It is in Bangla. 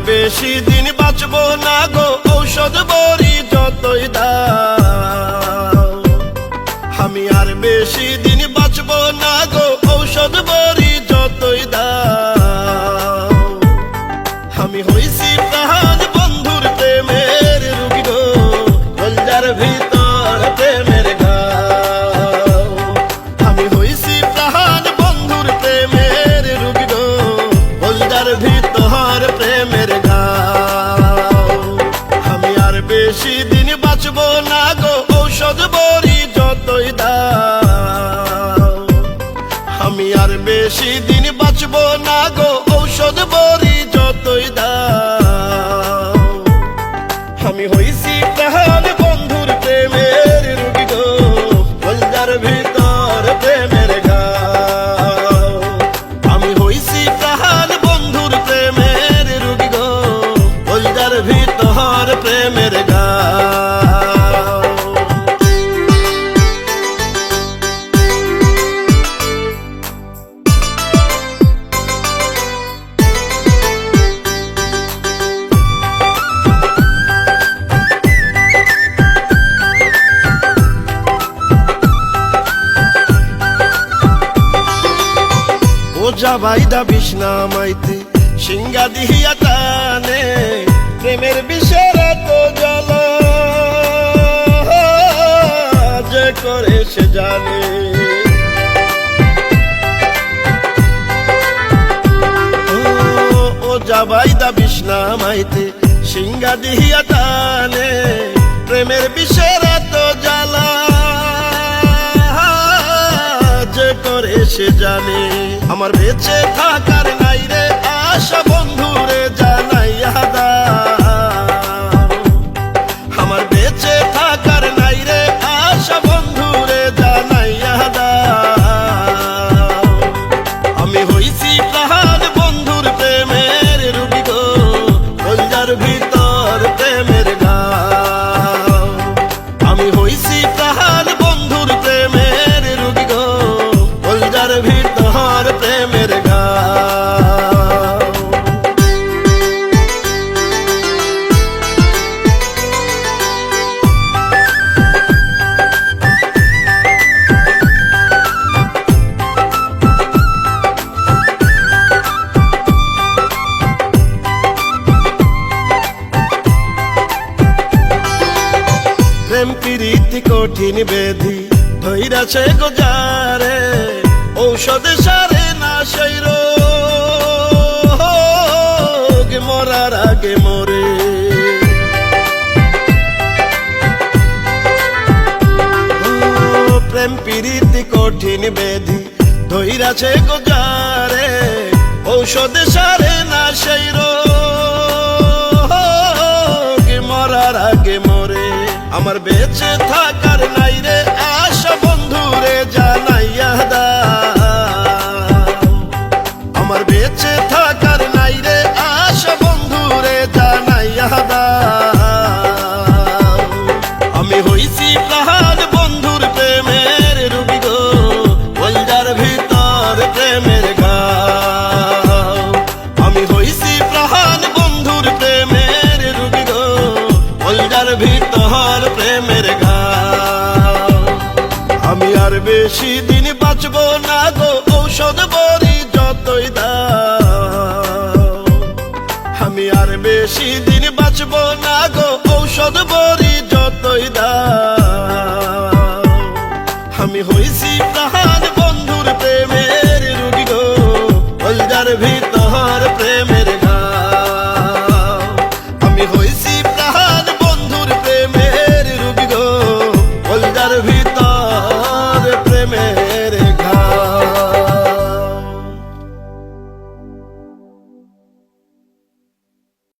বেশি দিন বাঁচবো না গো, ঔষধ বড়ি যতই দাও। আমি আর বেশি দিন বাঁচবো না গো, ঔষধ বড়ি যতই দাও। আমি হইছি প্রাণ বন্ধুর প্রেমের রোগী গো, কলজার ভিতর প্রেমের ঘাও। আমি হইছি প্রাণ বন্ধুর প্রেমের রোগী গো, কলজার ভিতর প্রেমের ঘাও। আমি আর বেশি দিন বাঁচবো না গো, ঔষধ বড়ি যতই দাও। আমি আর বেশি দিন বাঁচবো না গো, ঔষধ বড়ি যতই দাও। আমি হইছি প্রাণ বন্ধুর প্রেমের রোগী গো, কলজার ভিতর প্রেমের ঘাও। আমি হইছি প্রাণ বন্ধুর প্রেমের রোগী গো, কলজার ভিতর প্রেমের ঘাও। ওজা বাইদা বিষ্ণা মাইতে সিংহা দিহিয়া টানে, প্রেমের বিষের তো জল যে করে সে জানে। ওজা বাইদা বিষ্ণা মাইতে সিংহা দিহিয়া টানে, প্রেমের বিষের তো জ্বালা যে করে সে জানে। আমার বেঁচে থাকার নাই রে আশা বন্ধুরে জানাইয়া দাও। আমার বেঁচে থাকার নাই রে আশা বন্ধুরে জানাইয়া দাও। আমি হইছি প্রাণ বন্ধুর প্রেমের রোগী গো, কলজার ভিতর প্রেমের ঘাও। আমি হইছি প্রাণ বন্ধুর প্রেমের রোগী গো, কলজার ভিতর প্রেমের ঘাও। প্রেম প্রীতি কঠিন বেধি ধৈরাছে গোজারে, ঔষধ সারে না সেই রোগ, মরার আগে মরে। প্রেম প্রীতি কঠিন বেধি ধৈরাছে গোজারে, ঔষধ সারে না সেই রোগ, মরার আগে মরে। আমার বেঁচে থাকার নাই রে আশা বন্ধুরে জানাইয়া দাও। আমার বেঁচে থাকার নাই রে আশা বন্ধুরে জানাইয়া দাও। আমি হইছি প্রাণ বন্ধুর প্রেমের রোগী গো, কলজার ভিতর প্রেমের ঘাও। আমি হইছি প্রাণ বন্ধুর প্রেমের রোগী গো, কলজার ভিতর প্রেমের ঘাও। আমি আর বেশি দিন বাঁচবো না গো, ঔষধ বড়ি যতই দাও। আমি আর বেশি দিন বাঁচবো না গো, ঔষধ বড়ি যতই দাও। আমি হইছি